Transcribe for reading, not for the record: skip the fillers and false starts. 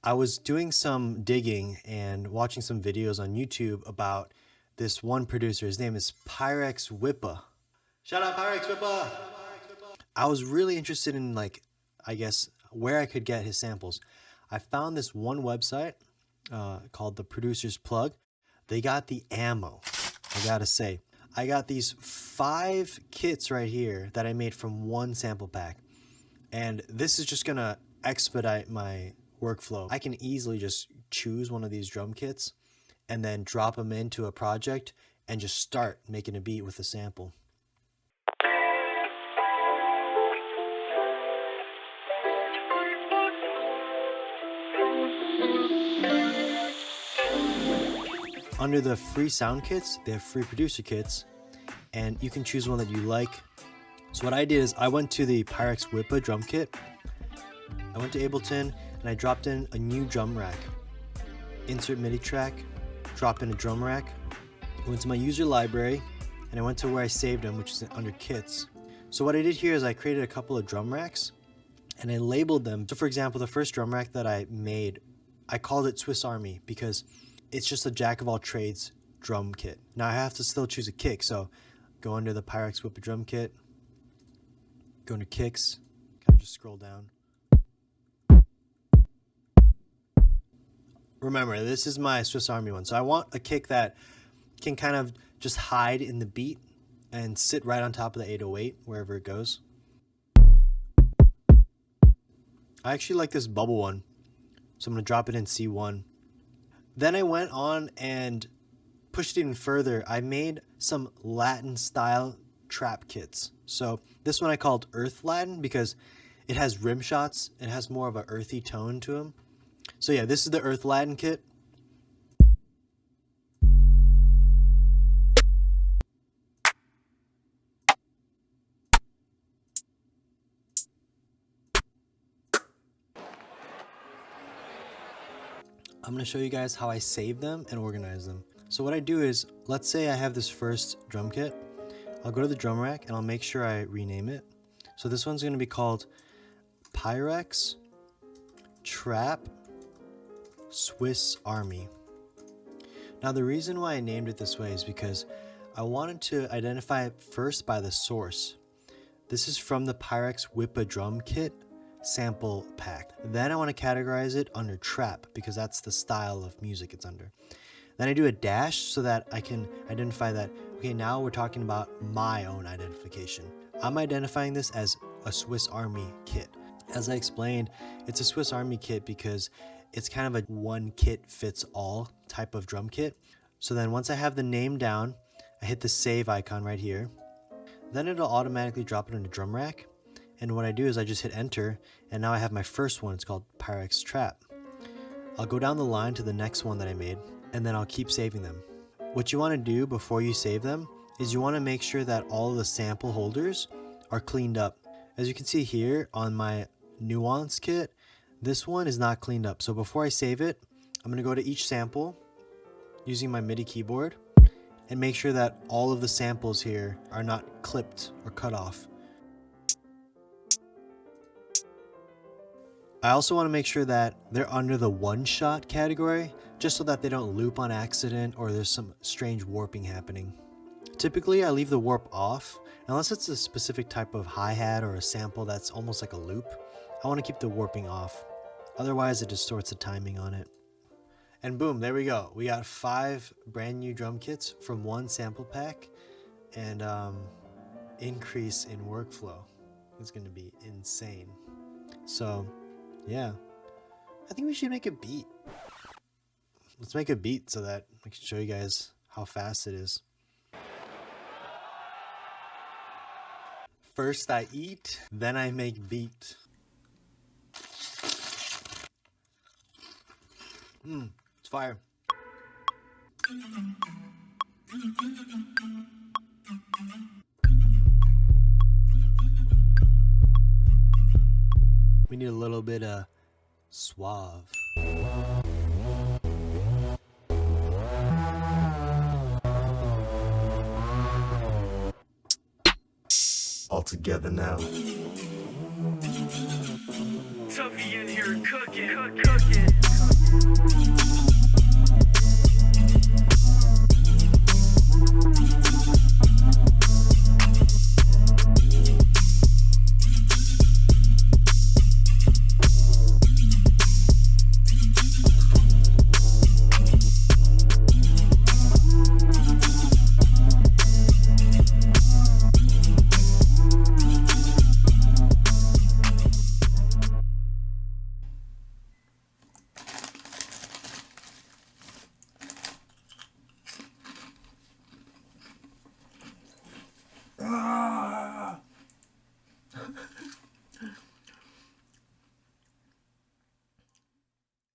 I was doing some digging and watching some videos on YouTube about this one producer. His name is Pyrex Whippa. Shout out Pyrex Whippa! I was really interested in, like, I guess, where I could get his samples. I found this one website called the Producer's Plug. They got the ammo, I gotta say. I got these 5 kits right here that I made from one sample pack. And this is just gonna expedite my workflow. I can easily just choose one of these drum kits and then drop them into a project and just start making a beat with a sample. Under the free sound kits, they have free producer kits, and you can choose one that you like. So what I did is I went to the Pyrex Whippa drum kit. I went to Ableton and I dropped in a new drum rack. Insert MIDI track, drop in a drum rack. I went to my user library and I went to where I saved them, which is under kits. So what I did here is I created a couple of drum racks and I labeled them. So for example, the first drum rack that I made, I called it Swiss Army because it's just a jack of all trades drum kit. Now I have to still choose a kick, so go under the Pyrex Whippa drum kit, go into kicks, kind of just scroll down. Remember, this is my Swiss Army one, so I want a kick that can kind of just hide in the beat and sit right on top of the 808 wherever it goes. I actually like this bubble one, so I'm going to drop it in C1. Then I went on and pushed it even further. I made some Latin style trap kits. So this one I called Earth Latin because it has rim shots. It has more of an earthy tone to them. So yeah, this is the Earth Latin kit. I'm going to show you guys how I save them and organize them. So what I do is, let's say I have this first drum kit. I'll go to the drum rack and I'll make sure I rename it. So this one's going to be called Pyrex Trap Swiss Army. Now the reason why I named it this way is because I wanted to identify it first by the source. This is from the Pyrex Whippa drum kit sample pack. Then I want to categorize it under trap because that's the style of music it's under. Then I do a dash so that I can identify that, okay, now we're talking about my own identification. I'm identifying this as a Swiss Army kit. As I explained, it's a Swiss Army kit because it's kind of a one kit fits all type of drum kit. So then once I have the name down, I hit the save icon right here. Then it'll automatically drop it in the drum rack. And what I do is I just hit enter, and now I have my first one. It's called Pyrex Trap. I'll go down the line to the next one that I made, and then I'll keep saving them. What you want to do before you save them is you want to make sure that all of the sample holders are cleaned up. As you can see here on my Nuance kit, this one is not cleaned up. So before I save it, I'm going to go to each sample using my MIDI keyboard and make sure that all of the samples here are not clipped or cut off. I also want to make sure that they're under the one-shot category, just so that they don't loop on accident or there's some strange warping happening. Typically, I leave the warp off, unless it's a specific type of hi-hat or a sample that's almost like a loop. I want to keep the warping off. Otherwise, it distorts the timing on it. And boom, there we go. We got 5 brand new drum kits from one sample pack, and increase in workflow is going to be insane. So yeah, I think we should make a beat. Let's make a beat so that I can show you guys how fast it is. First I eat, then I make beat. It's fire. We need a little bit of suave. All together now. Tuffy in here cooking.